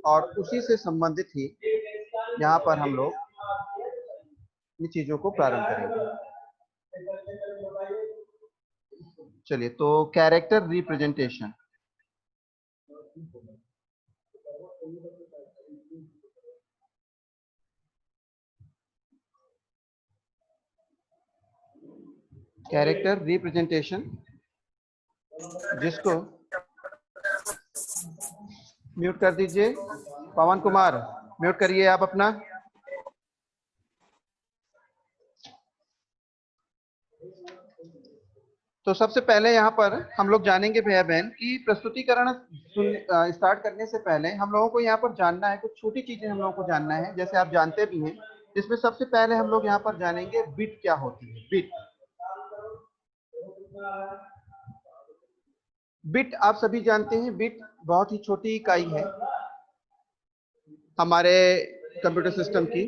और उसी से संबंधित ही यहाँ पर हम लोग इन चीजों को प्रारंभ करेंगे। चलिए, तो कैरेक्टर रिप्रेजेंटेशन। कैरेक्टर रिप्रेजेंटेशन, जिसको म्यूट कर दीजिए। पवन कुमार, म्यूट करिए आप अपना। तो सबसे पहले यहाँ पर हम लोग जानेंगे भैया बहन कि प्रस्तुतिकरण स्टार्ट करने से पहले हम लोगों को यहाँ पर जानना है, कुछ छोटी चीजें हम लोगों को जानना है, जैसे आप जानते भी हैं। इसमें सबसे पहले हम लोग यहाँ पर जानेंगे बिट क्या होती है। बिट, बिट आप सभी जानते हैं, बिट बहुत ही छोटी इकाई है हमारे कंप्यूटर सिस्टम की।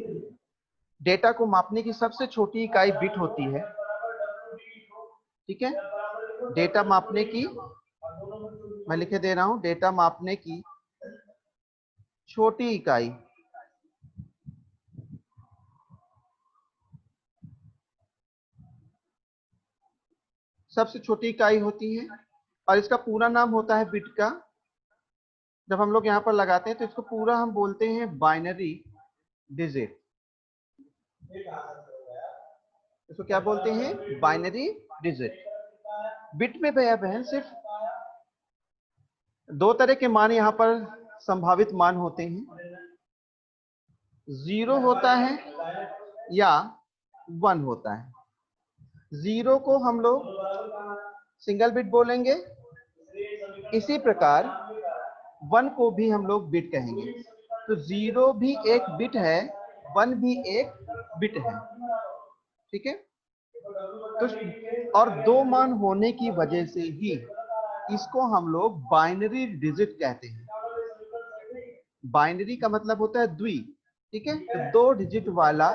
डेटा को मापने की सबसे छोटी इकाई बिट होती है। ठीक है, डेटा मापने की, मैं लिखे दे रहा हूं, डेटा मापने की छोटी इकाई सबसे छोटी इकाई होती है, और इसका पूरा नाम होता है बिट का। जब हम लोग यहाँ पर लगाते हैं तो इसको पूरा हम बोलते हैं बाइनरी डिजिट। इसको क्या बोलते हैं? Binary digit. बिट में भैया बहन सिर्फ दो तरह के मान यहाँ पर संभावित मान होते हैं, 0 होता है या 1 होता है। 0 को हम लोग सिंगल बिट बोलेंगे, इसी प्रकार 1 को भी हम लोग बिट कहेंगे। तो 0 भी एक बिट है, 1 भी एक बिट है। ठीक है, तो और दो मान होने की वजह से ही इसको हम लोग बाइनरी डिजिट कहते हैं। बाइनरी का मतलब होता है द्वि। ठीक है, तो 2 डिजिट वाला,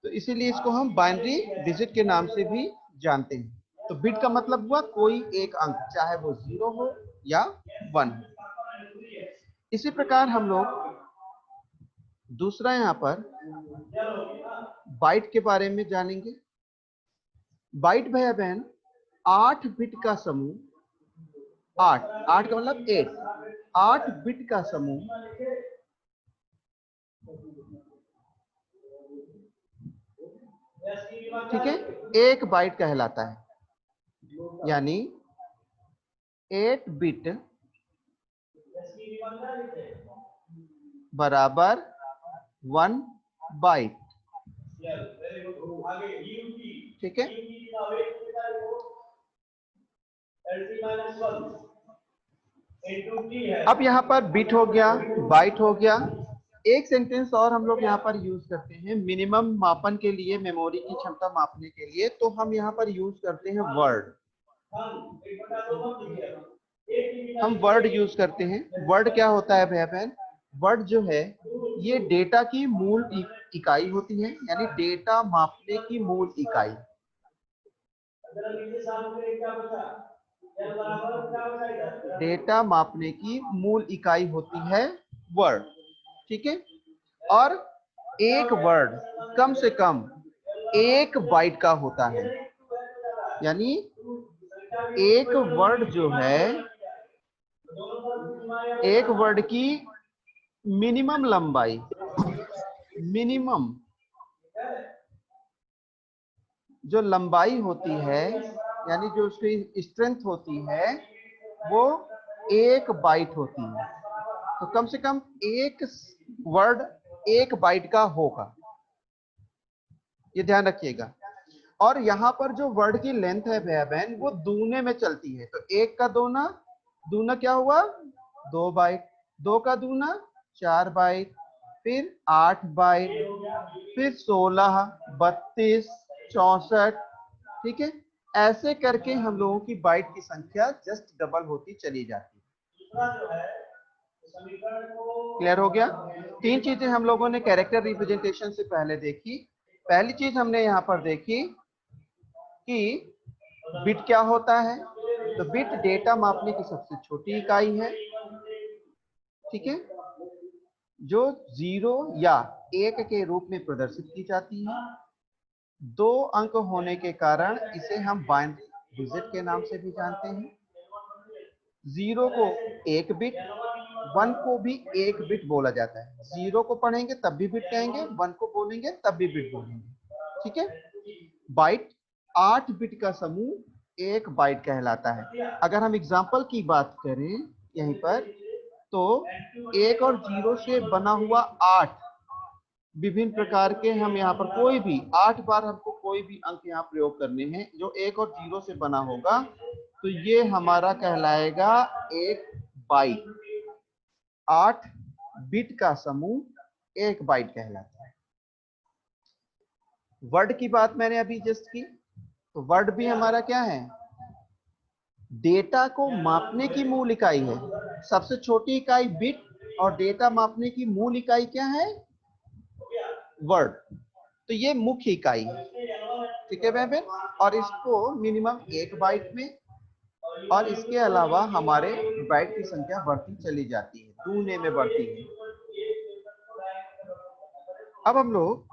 तो इसीलिए इसको हम बाइनरी डिजिट के नाम से भी जानते हैं। तो बिट का मतलब हुआ कोई एक अंक, चाहे वो 0 हो या 1 हो। इसी प्रकार हम लोग दूसरा यहाँ पर बाइट के बारे में जानेंगे। बाइट भैया बहन 8 बिट का समूह, 8 का मतलब 8 बिट का समूह ठीक है, एक बाइट कहलाता है। यानी 8 बिट बराबर 1 बाइट। ठीक है, अब यहाँ पर बिट हो गया, बाइट हो गया। एक सेंटेंस और हम लोग यहाँ पर यूज करते हैं मिनिमम मापन के लिए, मेमोरी की क्षमता मापने के लिए, तो हम यहाँ पर यूज करते हैं वर्ड। हम वर्ड यूज करते हैं। वर्ड क्या होता है भैया बहन? वर्ड जो है ये डेटा की मूल इकाई होती है, यानी डेटा मापने की मूल इकाई। डेटा मापने की मूल इकाई होती है वर्ड। ठीक है, और एक वर्ड कम से कम 1 बाइट का होता है। यानी एक वर्ड जो है, एक वर्ड की मिनिमम लंबाई, मिनिमम जो लंबाई होती है, यानी जो उसकी स्ट्रेंथ होती है, वो 1 बाइट होती है। तो कम से कम एक वर्ड 1 बाइट का होगा, ये ध्यान रखिएगा। और यहाँ पर जो वर्ड की लेंथ है भैया बहन, वो दूने में चलती है। तो 1 का दूना, दूना क्या हुआ? 2 बाइट, 2 का दूना 4 बाइट, फिर 8 बाइट, फिर 16, 32, 64। ठीक है, ऐसे करके हम लोगों की बाइट की संख्या जस्ट डबल होती चली जाती है। क्लियर हो गया? 3 चीजें हम लोगों ने कैरेक्टर रिप्रेजेंटेशन से पहले देखी। पहली चीज हमने यहाँ पर देखी कि बिट क्या होता है, तो बिट डेटा मापने की सबसे छोटी इकाई है, ठीक है, जो 0 या 1 के रूप में प्रदर्शित की जाती है। 2 अंक होने के कारण इसे हम बाइनरी डिजिट के नाम से भी जानते हैं। 0 को 1 बिट, 1 को भी 1 बिट बोला जाता है। 0 को पढ़ेंगे तब भी बिट कहेंगे, 1 को बोलेंगे तब भी बिट बोलेंगे, ठीक है। बाइट 8 बिट का समूह 1 बाइट कहलाता है। अगर हम एग्जांपल की बात करें यहीं पर, तो 1 और 0 से बना हुआ 8 विभिन्न प्रकार के, हम यहाँ पर कोई भी 8 बार हमको कोई भी अंक यहाँ प्रयोग करने हैं जो 1 और 0 से बना होगा, तो ये हमारा कहलाएगा 1 बाइट। 8 बिट का समूह 1 बाइट कहलाता है। वर्ड की बात मैंने अभी जस्ट की, तो वर्ड भी हमारा क्या है, डेटा को मापने की मूल इकाई है। सबसे छोटी इकाई बिट, और डेटा मापने की मूल इकाई क्या है, वर्ड। तो ये मुख्य इकाई है, ठीक है बहन। और इसको मिनिमम 1 बाइट में, और इसके अलावा हमारे बाइट की संख्या बढ़ती चली जाती है, दूने में बढ़ती है। अब हम लोग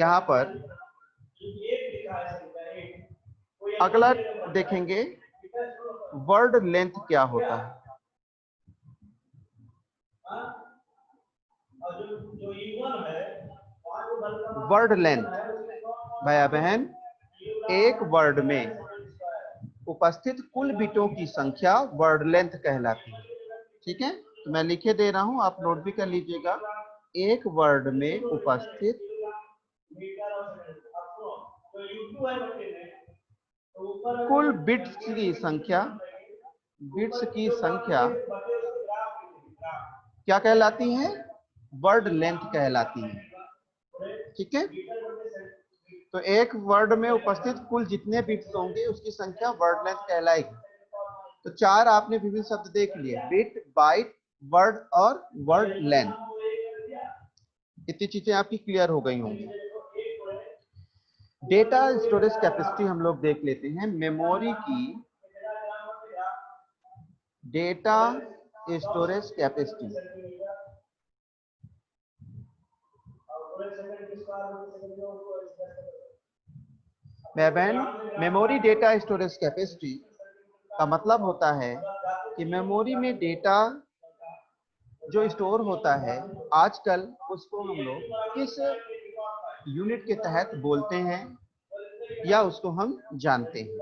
यहाँ पर अगला देखेंगे, वर्ड लेंथ क्या होता है। वर्ड लेंथ भैया बहन, एक वर्ड में उपस्थित कुल बिटों की संख्या वर्ड लेंथ कहलाती है, ठीक है। तो मैं लिखे दे रहा हूं, आप नोट भी कर लीजिएगा। एक वर्ड में उपस्थित कुल बिट्स की संख्या, बिट्स की संख्या क्या कहलाती है, वर्ड लेंथ कहलाती है, ठीक है। तो एक वर्ड में उपस्थित कुल जितने बिट्स होंगे उसकी संख्या वर्ड लेंथ कहलाएगी। तो 4 आपने विभिन्न शब्द देख लिए, बिट, बाइट, वर्ड और वर्ड लेंथ। इतनी चीजें आपकी क्लियर हो गई होंगी। डेटा स्टोरेज कैपेसिटी हम लोग देख लेते हैं। मेमोरी की डेटा स्टोरेज कैपेसिटी, बहन, मेमोरी डेटा स्टोरेज कैपेसिटी का मतलब होता है कि मेमोरी में डेटा जो स्टोर होता है, आजकल उसको हम लोग किस यूनिट के तहत बोलते हैं या उसको हम जानते हैं।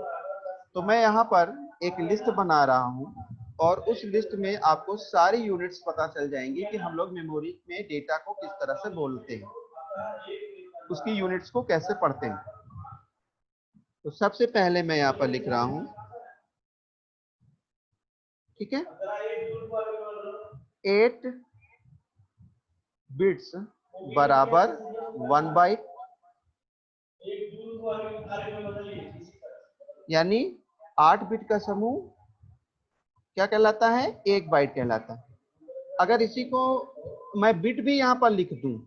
तो मैं यहाँ पर एक लिस्ट बना रहा हूँ, और उस लिस्ट में आपको सारी यूनिट्स पता चल जाएंगी कि हम लोग मेमोरी में डेटा को किस तरह से बोलते हैं, उसकी यूनिट्स को कैसे पढ़ते हैं। तो सबसे पहले मैं यहाँ पर लिख रहा हूँ, ठीक है, 8 बिट्स बराबर 1 बाइट, यानी 8 बिट का समूह क्या कहलाता है, 1 बाइट कहलाता है। अगर इसी को मैं बिट भी यहाँ पर लिख दूं,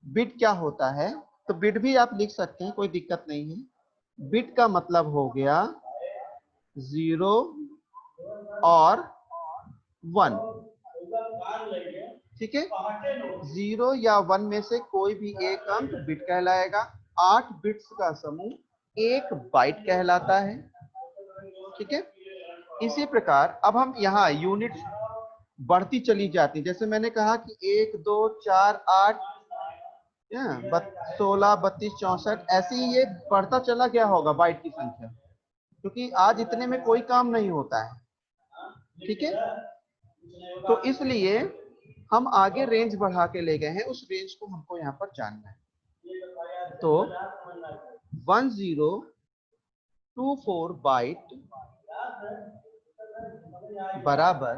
बिट क्या होता है, तो बिट भी आप लिख सकते हैं, कोई दिक्कत नहीं है। बिट का मतलब हो गया 0 और 1, ठीक है। 0 या 1 में से कोई भी एक अंक बिट कहलाएगा। 8 बिट्स का समूह 1 बाइट कहलाता है, ठीक है। इसी प्रकार अब हम यहाँ यूनिट्स बढ़ती चली जाती, जैसे मैंने कहा कि 1 2 4 8 16 32 64, ऐसे ही ये बढ़ता चला गया होगा बाइट की संख्या, क्योंकि आज इतने में कोई काम नहीं होता है, ठीक है। तो इसलिए हम आगे रेंज बढ़ा के ले गए हैं, उस रेंज को हमको यहाँ पर जानना है। तो 1024 बाइट बराबर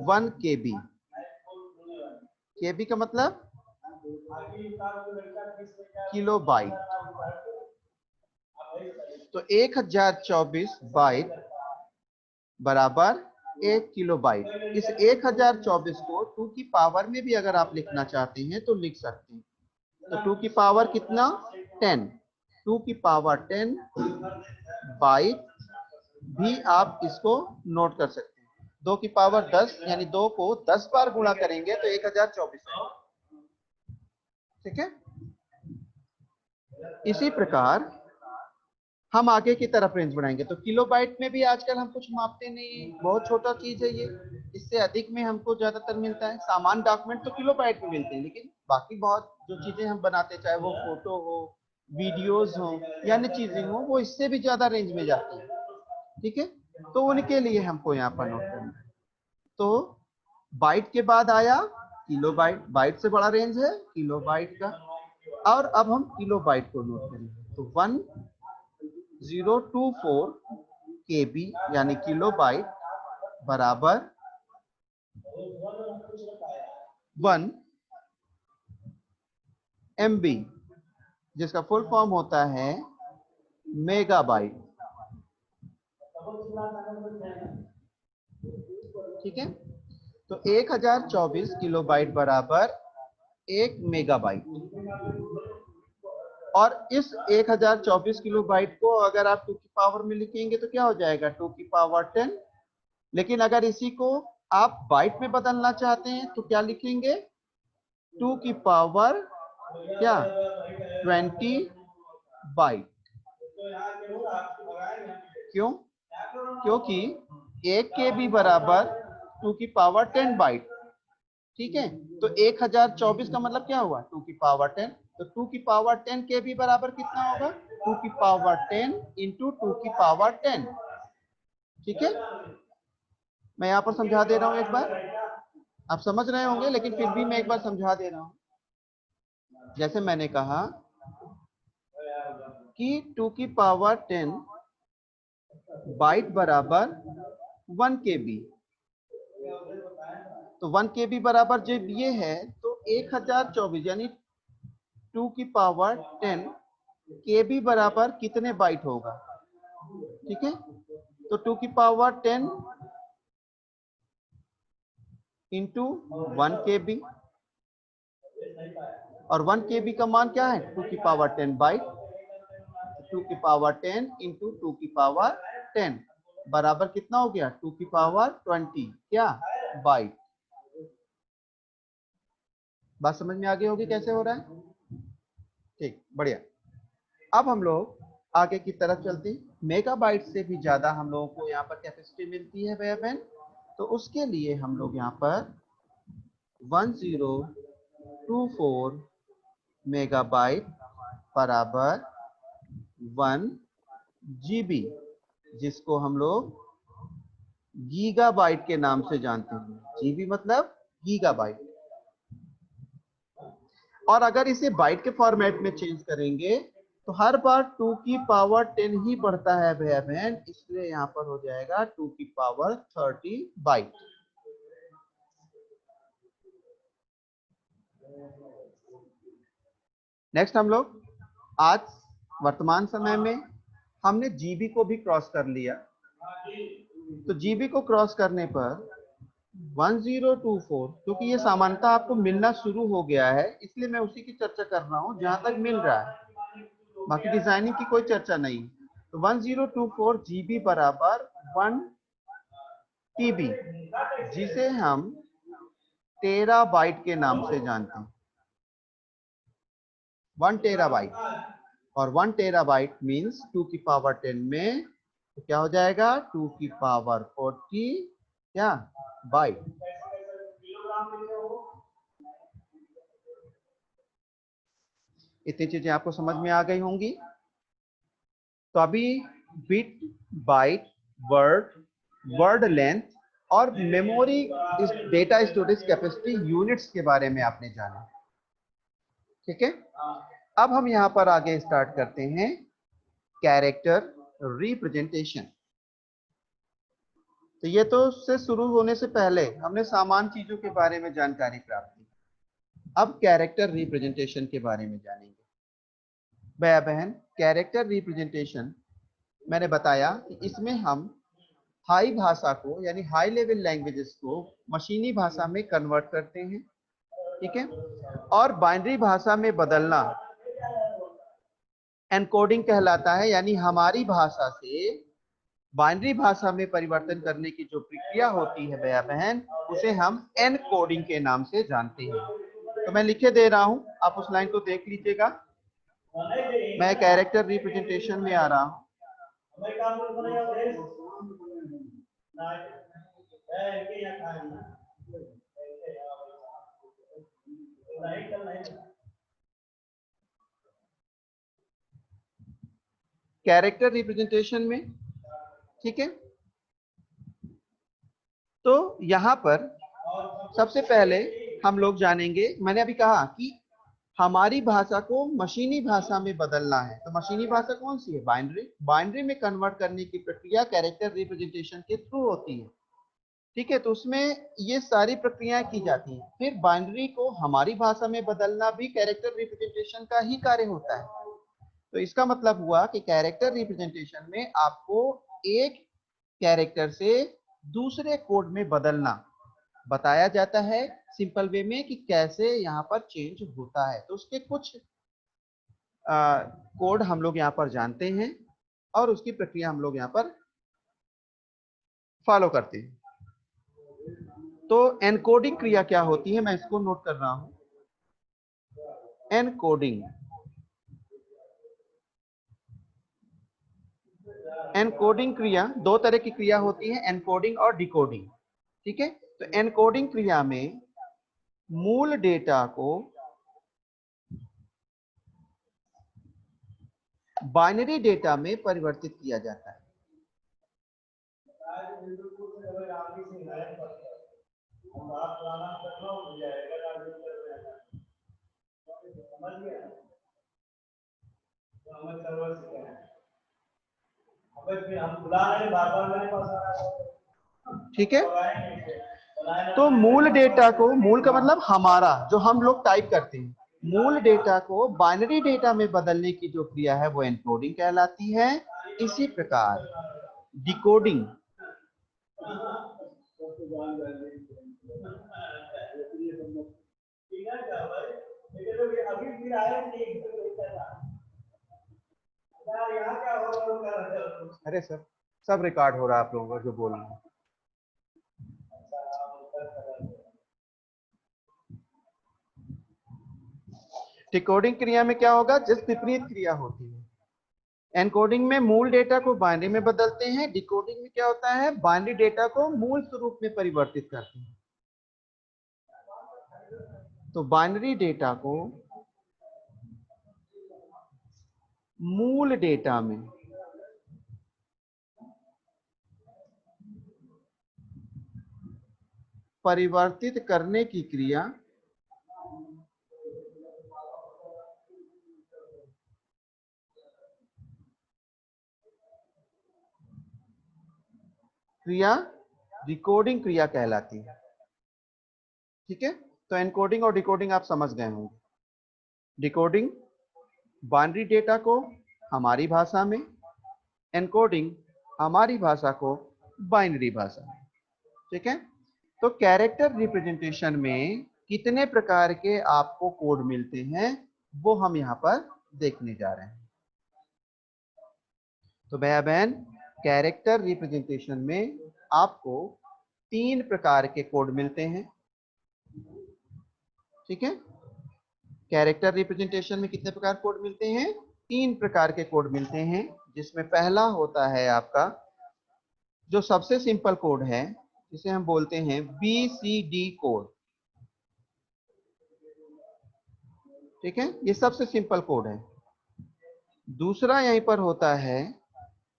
1 KB। KB का मतलब किलो बाइट। तो 1024 बाइट बराबर 1 किलो बाइट। इस 1024 को 2 की पावर में भी अगर आप लिखना चाहते हैं तो लिख सकते हैं। तो 2 की पावर कितना, 10, 2 की पावर 10 बाइट भी आप इसको नोट कर सकते हैं। 2 की पावर 10 यानी 2 को 10 बार गुणा करेंगे तो 1024 है। ठीक है, इसी प्रकार हम आगे की तरफ रेंज बढ़ाएंगे। तो किलोबाइट में भी आजकल हम कुछ मापते नहीं, बहुत छोटा चीज है ये। इससे अधिक में हमको ज्यादातर मिलता है। सामान्य डॉक्यूमेंट तो किलोबाइट में मिलते हैं, लेकिन बाकी बहुत जो चीजें हम बनाते, चाहे वो फोटो हो, वीडियोस हो या अन्य चीजें हो, वो इससे भी ज्यादा रेंज में जाती है। ठीक है, तो उनके लिए हमको यहाँ पर नोट करना है। तो बाइट के बाद आया किलोबाइट, बाइट से बड़ा रेंज है किलोबाइट का। और अब हम किलोबाइट को नोट करेंगे। तो 1024 KB यानी किलोबाइट बराबर 1 MB, जिसका फुल फॉर्म होता है मेगाबाइट। ठीक है, तो 1024 किलोबाइट बराबर 1 मेगाबाइट। और इस 1024 किलोबाइट को अगर आप 2 की पावर में लिखेंगे तो क्या हो जाएगा, 2 की पावर 10। लेकिन अगर इसी को आप बाइट में बदलना चाहते हैं तो क्या लिखेंगे, 2 की पावर क्या 20 बाइट। क्यों, क्योंकि 1 KB बराबर 2 की पावर 10 बाइट। ठीक है, तो 1024 का मतलब क्या हुआ, 2 की पावर 10। तो 2 की पावर 10 KB बराबर कितना होगा, 2 की पावर 10 इंटू 2 की पावर 10। ठीक है, मैं यहाँ पर समझा दे रहा हूं एक बार, आप समझ रहे होंगे लेकिन फिर भी मैं एक बार समझा दे रहा हूं। जैसे मैंने कहा कि 2 की पावर 10 बाइट बराबर 1 KB। तो 1 KB बराबर जब ये है तो 1024 यानी 2 की पावर 10 KB बराबर कितने बाइट होगा। ठीक है, तो 2 की पावर 10 इंटू 1 KB, और 1 KB का मान क्या है, 2 की पावर 10 बाइट। 2 की पावर 10 इंटू 2 की पावर 10 बराबर कितना हो गया, 2 की पावर 20 क्या बाइट। बात समझ में आ गई होगी कैसे हो रहा है। ठीक, बढ़िया। अब हम लोग आगे की तरफ चलते हैं। मेगाबाइट से भी ज्यादा हम लोगों को यहाँ पर कैपेसिटी मिलती है भैया बहन। तो उसके लिए हम लोग यहाँ पर 1024 मेगाबाइट बराबर 1 GB, जिसको हम लोग गीगाबाइट के नाम से जानते हैं। जीबी मतलब गीगाबाइट। और अगर इसे बाइट के फॉर्मेट में चेंज करेंगे तो हर बार 2 की पावर 10 ही बढ़ता है भैया बहन, इसलिए यहाँ पर हो जाएगा 2 की पावर 30 बाइट। नेक्स्ट हम लोग आज वर्तमान समय में हमने जीबी को भी क्रॉस कर लिया। तो जीबी को क्रॉस करने पर 1024, क्योंकि ये सामान्यतः आपको मिलना शुरू हो गया है इसलिए मैं उसी की चर्चा कर रहा हूं जहां तक मिल रहा है, बाकी डिजाइनिंग की कोई चर्चा नहीं। तो 1024 GB बराबर 1 TB, जिसे हम टेराबाइट के नाम से जानते हैं। 1 टेराबाइट, और 1 टेराबाइट मीन्स 2 की पावर 10 में तो क्या हो जाएगा, 2 की पावर 40 क्या बाइट। इतनी चीजें आपको समझ में आ गई होंगी। तो अभी bit, byte, word, word length और memory data storage capacity units के बारे में आपने जाना। ठीक है, अब हम यहां पर आगे स्टार्ट करते हैं कैरेक्टर रिप्रेजेंटेशन। तो ये तो से शुरू होने से पहले हमने सामान्य चीजों के बारे में जानकारी प्राप्त की। अब कैरेक्टर रिप्रेजेंटेशन के बारे में जानेंगे। भैया बहन, कैरेक्टर रिप्रेजेंटेशन मैंने बताया कि इसमें हम हाई भाषा को यानी हाई लेवल लैंग्वेजेस को मशीनी भाषा में कन्वर्ट करते हैं। ठीक है, और बाइनरी भाषा में बदलना एनकोडिंग कहलाता है, यानी हमारी भाषा से बाइनरी भाषा में परिवर्तन करने की जो प्रक्रिया होती है भैया बहन, उसे हम एनकोडिंग के नाम से जानते हैं। तो मैं लिखे दे रहा हूं, आप उस लाइन को देख लीजिएगा। मैं कैरेक्टर रिप्रेजेंटेशन में आ रहा हूं। कैरेक्टर रिप्रेजेंटेशन में, ठीक है। तो यहां पर सबसे पहले हम लोग जानेंगे, मैंने अभी कहा कि हमारी भाषा को मशीनी भाषा में बदलना है। तो मशीनी भाषा कौन सी है? बाइनरी। बाइनरी में कन्वर्ट करने की प्रक्रिया कैरेक्टर रिप्रेजेंटेशन के थ्रू होती है, ठीक है। तो उसमें ये सारी प्रक्रियाएं की जाती हैं। फिर बाइनरी को हमारी भाषा में बदलना भी कैरेक्टर रिप्रेजेंटेशन का ही कार्य होता है। तो इसका मतलब हुआ कि कैरेक्टर रिप्रेजेंटेशन में आपको एक कैरेक्टर से दूसरे कोड में बदलना बताया जाता है सिंपल वे में, कि कैसे यहाँ पर चेंज होता है। तो उसके कुछ कोड हम लोग यहाँ पर जानते हैं और उसकी प्रक्रिया हम लोग यहाँ पर फॉलो करते हैं। तो एनकोडिंग क्रिया क्या होती है, मैं इसको नोट कर रहा हूं। एनकोडिंग, एनकोडिंग क्रिया दो तरह की क्रिया होती है, एनकोडिंग और डिकोडिंग, ठीक है। तो एनकोडिंग क्रिया में मूल डेटा को बाइनरी डेटा में परिवर्तित किया जाता है। ठीक है। तो मूल डेटा को, मूल का मतलब हमारा जो हम लोग टाइप करते हैं, मूल डेटा को बाइनरी डेटा में बदलने की जो क्रिया है वो एनकोडिंग कहलाती है। इसी प्रकार डिकोडिंग, अरे सर सब रिकॉर्ड हो रहा है आप लोगों का जो बोल रहे हैं। डिकोडिंग क्रिया में क्या होगा, जिस विपरीत क्रिया होती है। एनकोडिंग में मूल डेटा को बाइनरी में बदलते हैं, डिकोडिंग में क्या होता है, बाइनरी डेटा को मूल स्वरूप में परिवर्तित करते हैं। तो बाइनरी डेटा को मूल डेटा में परिवर्तित करने की क्रिया डिकोडिंग क्रिया कहलाती है, ठीक है। तो एनकोडिंग और डिकोडिंग आप समझ गए होंगे। डिकोडिंग बाइनरी डेटा को हमारी भाषा में, एनकोडिंग हमारी भाषा को बाइनरी भाषा में, ठीक है। तो कैरेक्टर रिप्रेजेंटेशन में कितने प्रकार के आपको कोड मिलते हैं वो हम यहां पर देखने जा रहे हैं। तो भैया बहन, कैरेक्टर रिप्रेजेंटेशन में आपको 3 प्रकार के कोड मिलते हैं, ठीक है। कैरेक्टर रिप्रेजेंटेशन में कितने प्रकार कोड मिलते हैं? 3 प्रकार के कोड मिलते हैं, जिसमें पहला होता है आपका जो सबसे सिंपल कोड है, जिसे हम बोलते हैं BCD कोड, ठीक है। ये सबसे सिंपल कोड है। दूसरा यहीं पर होता है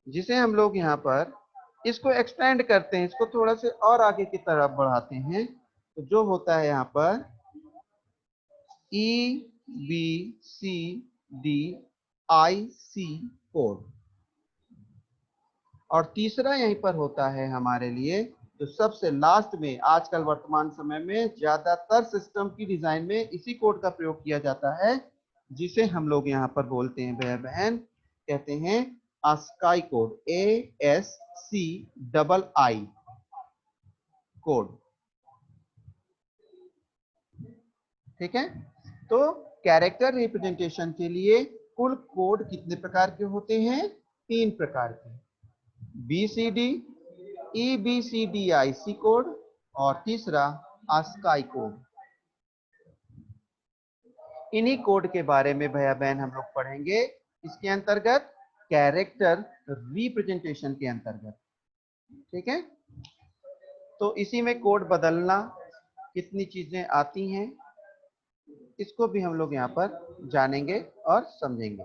जिसे हम लोग यहाँ पर इसको एक्सटेंड करते हैं, इसको थोड़ा से और आगे की तरफ बढ़ाते हैं, तो जो होता है यहाँ पर EBCDIC कोड। और तीसरा यहीं पर होता है हमारे लिए जो सबसे लास्ट में, आजकल वर्तमान समय में ज्यादातर सिस्टम की डिजाइन में इसी कोड का प्रयोग किया जाता है, जिसे हम लोग यहाँ पर बोलते हैं भैया बहन, कहते हैं ASCII कोड, ASCII कोड, ठीक है। तो कैरेक्टर रिप्रेजेंटेशन के लिए कुल कोड कितने प्रकार के होते हैं? 3 प्रकार के, BCD, EBCDIC कोड और तीसरा ASCII कोड। इन्हीं कोड के बारे में भैया बहन हम लोग पढ़ेंगे इसके अंतर्गत, कैरेक्टर रिप्रेजेंटेशन के अंतर्गत। ठीक है, तो इसी में कोड बदलना, कितनी चीजें आती हैं, इसको भी हम लोग यहाँ पर जानेंगे और समझेंगे।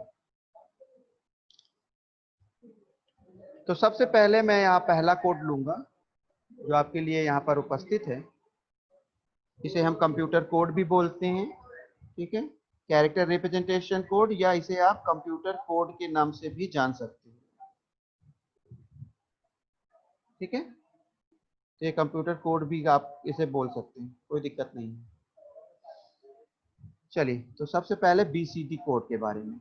तो सबसे पहले मैं यहाँ पहला कोड लूंगा जो आपके लिए यहाँ पर उपस्थित है। इसे हम कंप्यूटर कोड भी बोलते हैं। ठीक है, कैरेक्टर रिप्रेजेंटेशन कोड, या इसे आप कंप्यूटर कोड के नाम से भी जान सकते हैं। ठीक है, तो ये कंप्यूटर कोड भी आप इसे बोल सकते हैं, कोई दिक्कत नहीं है। चलिए, तो सबसे पहले BCD कोड के बारे में।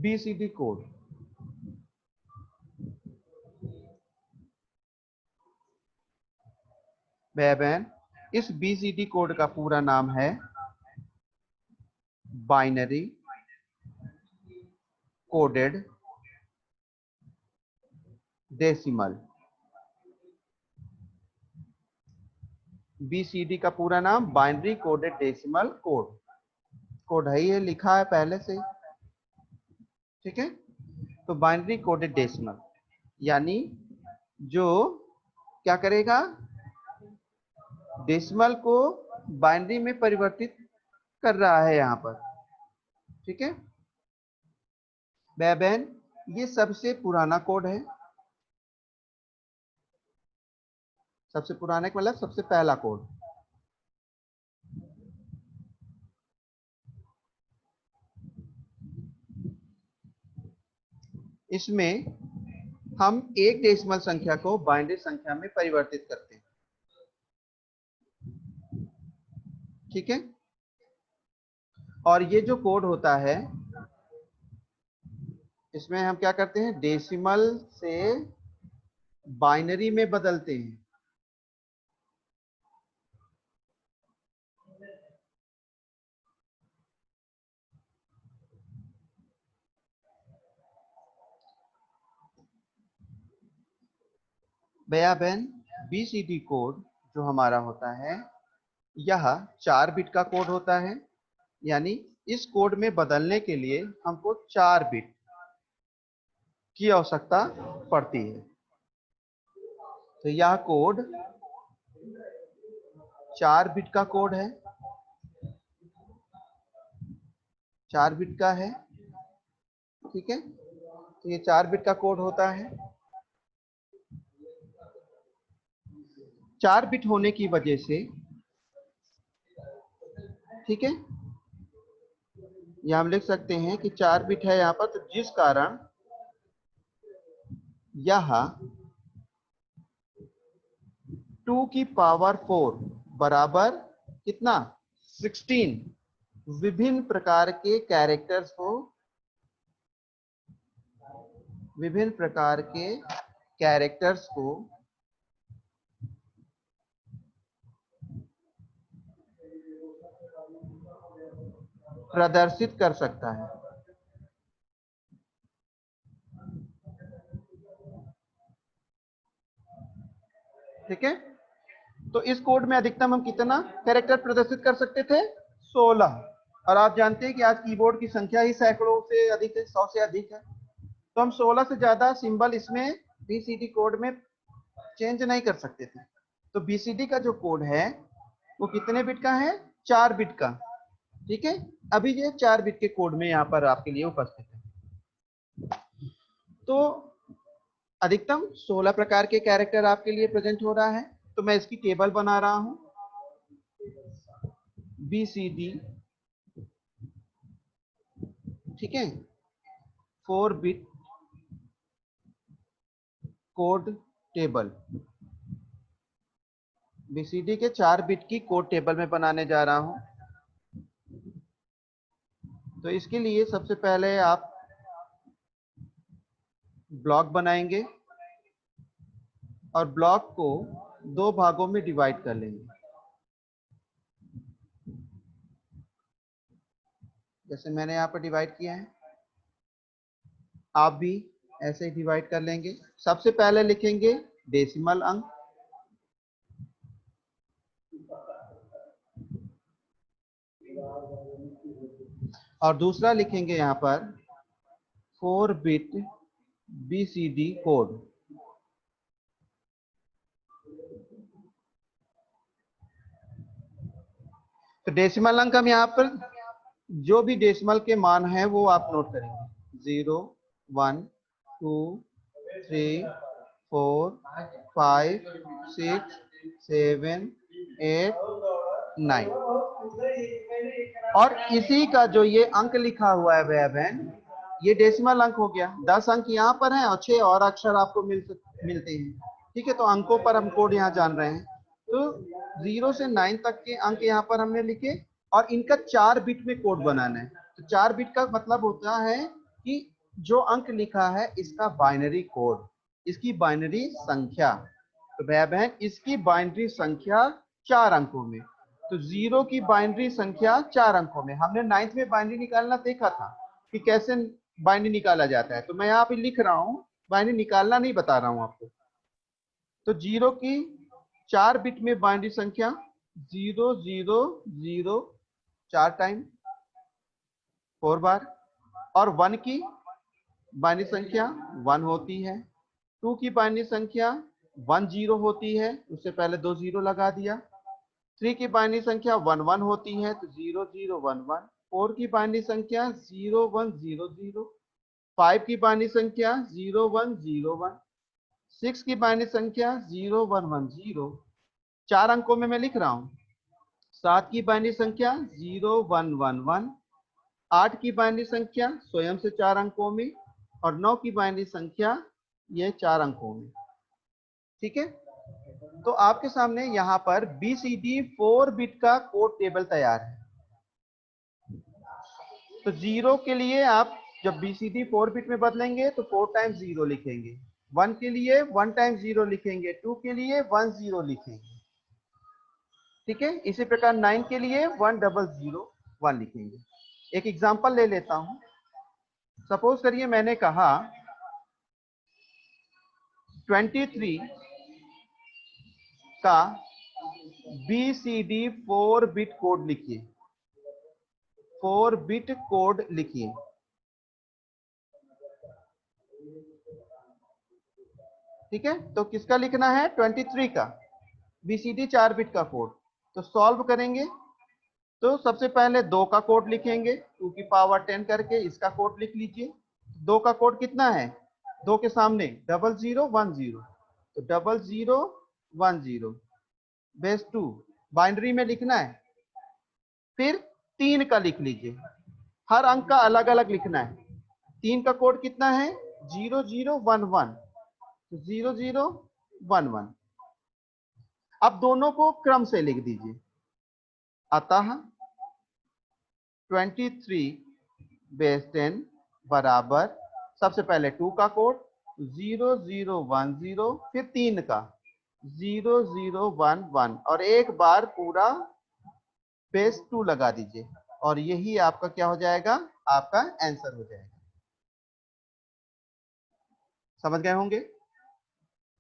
BCD कोड, बहन, इस BCD कोड का पूरा नाम है बाइनरी कोडेड डेसिमल। BCD का पूरा नाम binary coded decimal code. Code है, ये लिखा है पहले से। ठीक है, तो बाइनरी कोडेड डेसिमल यानी जो क्या करेगा, डेसिमल को बाइनरी में परिवर्तित कर रहा है यहाँ पर। ठीक है बहन, ये सबसे पुराना कोड है। सबसे पुराने का मतलब सबसे पहला कोड। इसमें हम एक डेसिमल संख्या को बाइनरी संख्या में परिवर्तित करते हैं। ठीक है, और ये जो कोड होता है, इसमें हम क्या करते हैं, डेसिमल से बाइनरी में बदलते हैं। भैया बहन, BCD कोड जो हमारा होता है, यह 4 बिट का कोड होता है। यानी इस कोड में बदलने के लिए हमको 4 बिट की आवश्यकता पड़ती है। तो यह कोड 4 बिट का कोड है, 4 बिट का है। ठीक है, तो ये 4 बिट का कोड होता है। 4 बिट होने की वजह से, ठीक है, यह हम लिख सकते हैं कि 4 बिट है यहाँ पर, तो जिस कारण यह 2 की पावर 4 बराबर कितना, 16 विभिन्न प्रकार के कैरेक्टर्स को, विभिन्न प्रकार के कैरेक्टर्स को प्रदर्शित कर सकता है। ठीक है, तो इस कोड में अधिकतम हम कितना कैरेक्टर प्रदर्शित कर सकते थे, 16। और आप जानते हैं कि आज कीबोर्ड की संख्या ही सैकड़ों से अधिक है, 100 से अधिक है। तो हम 16 से ज्यादा सिंबल इसमें BCD कोड में चेंज नहीं कर सकते थे। तो BCD का जो कोड है वो कितने बिट का है, 4 बिट का। ठीक है, अभी ये 4 बिट के कोड में यहाँ पर आपके लिए उपस्थित है। तो अधिकतम 16 प्रकार के कैरेक्टर आपके लिए प्रेजेंट हो रहा है। तो मैं इसकी टेबल बना रहा हूं, BCD, ठीक है, 4 बिट कोड टेबल। BCD के 4 बिट की कोड टेबल में बनाने जा रहा हूं। तो इसके लिए सबसे पहले आप ब्लॉक बनाएंगे और ब्लॉक को 2 भागों में डिवाइड कर लेंगे। जैसे मैंने यहाँ पर डिवाइड किया है, आप भी ऐसे ही डिवाइड कर लेंगे। सबसे पहले लिखेंगे डेसिमल अंक, और दूसरा लिखेंगे यहाँ पर 4 बिट BCD कोड। तो डेसिमल अंक हम यहाँ पर जो भी डेसिमल के मान हैं वो आप नोट करेंगे। 0, 1, 2, 3, 4, 5, 6, 7, 8, 9। और इसी का जो ये अंक लिखा हुआ है भैया बहन, ये डेसिमल अंक हो गया। 10 अंक यहाँ पर हैं और 6 और अक्षर आपको मिलते हैं। ठीक है, तो अंकों पर हम कोड यहाँ जान रहे हैं। तो 0 से 9 तक के अंक यहाँ पर हमने लिखे और इनका 4 बिट में कोड बनाना है। तो 4 बिट का मतलब होता है कि जो अंक लिखा है इसका बाइनरी कोड, इसकी बाइनरी संख्या। तो भैया बहन इसकी बाइनरी संख्या 4 अंकों में। तो 0 की बाइनरी संख्या 4 अंकों में। हमने 9th में बाइनरी निकालना देखा था कि कैसे बाइनरी निकाला जाता है। तो मैं यहाँ पे लिख रहा हूँ, बाइनरी निकालना नहीं बता रहा हूँ आपको। तो 0 की 4 बिट में बाइनरी संख्या 0 0 0 4 टाइम 4 बार, और 1 की बाइनरी संख्या 1 होती है। 2 की बाइनरी संख्या 1 0 होती है, उससे पहले 2 0 लगा दिया। 3 की बाइनरी संख्या 1 1 होती है, तो 0 0 1 1। 4 की बाइनरी संख्या 0 1 0 0। 5 की बाइनरी संख्या 0 1 0 1। 6 की बाइनरी संख्या 0 1 1 0। 4 अंकों में मैं लिख रहा हूँ। 7 की बाइनरी संख्या 0 1 1 1। 8 की बाइनरी संख्या स्वयं से 4 अंकों में, और 9 की बाइनरी संख्या ये 4 अंकों में। ठीक है, तो आपके सामने यहाँ पर BCD 4 बिट का कोड टेबल तैयार है। तो 0 के लिए आप जब BCD 4 बिट में बदलेंगे तो 4 टाइम्स 0 लिखेंगे। 1 के लिए 1 टाइम्स 0 लिखेंगे। 2 के लिए 1 0 लिखेंगे। ठीक है, इसी प्रकार 9 के लिए 1 0 0 1 लिखेंगे। एक एग्जांपल ले लेता हूं। सपोज करिए मैंने कहा 23 का BCD 4 बिट कोड लिखिए। 4 बिट कोड लिखिए। ठीक है, तो किसका लिखना है? 23 का BCD 4 बिट का कोड। तो सॉल्व करेंगे तो सबसे पहले 2 का कोड लिखेंगे, 2 की पावर 10 करके इसका कोड लिख लीजिए। 2 का कोड कितना है? 2 के सामने 0 0 1 0, तो 0 0 1 0 बेस 2 बाइनरी में लिखना है। फिर 3 का लिख लीजिए, हर अंक का अलग अलग लिखना है। 3 का कोड कितना है? 0 0 1 1, 0 0 1 1। अब दोनों को क्रम से लिख दीजिए। अतः 23 बेस 10 बराबर सबसे पहले 2 का कोड 0 0 1 0, फिर 3 का 0 0 1 1, और एक बार पूरा बेस 2 लगा दीजिए, और यही आपका क्या हो जाएगा? आपका आंसर हो जाएगा। समझ गए होंगे?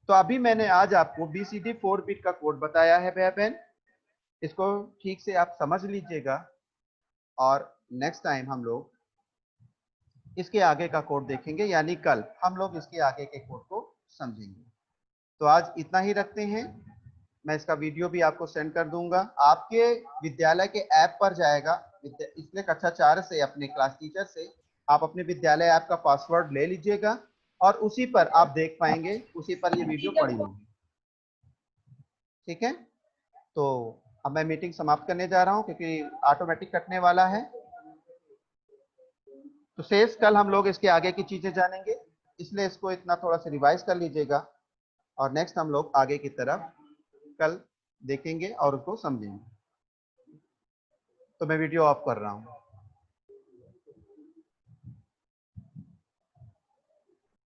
तो अभी मैंने आज आपको BCD 4 बिट का कोड बताया है भैया बहन, इसको ठीक से आप समझ लीजिएगा, और नेक्स्ट टाइम हम लोग इसके आगे का कोड देखेंगे, यानी कल हम लोग इसके आगे के कोड को समझेंगे। तो आज इतना ही रखते हैं। मैं इसका वीडियो भी आपको सेंड कर दूंगा, आपके विद्यालय के ऐप पर जाएगा। इसलिए कक्षा 4 से अपने क्लास टीचर से आप अपने विद्यालय ऐप का पासवर्ड ले लीजिएगा, और उसी पर आप देख पाएंगे, उसी पर ये वीडियो पड़ी होगी। ठीक है, तो अब मैं मीटिंग समाप्त करने जा रहा हूं क्योंकि ऑटोमेटिक कटने वाला है। तो शेष कल हम लोग इसके आगे की चीजें जानेंगे, इसलिए इसको इतना थोड़ा सा रिवाइज कर लीजिएगा, और नेक्स्ट हम लोग आगे की तरफ कल देखेंगे और उसको समझेंगे। तो मैं वीडियो ऑफ कर रहा हूं।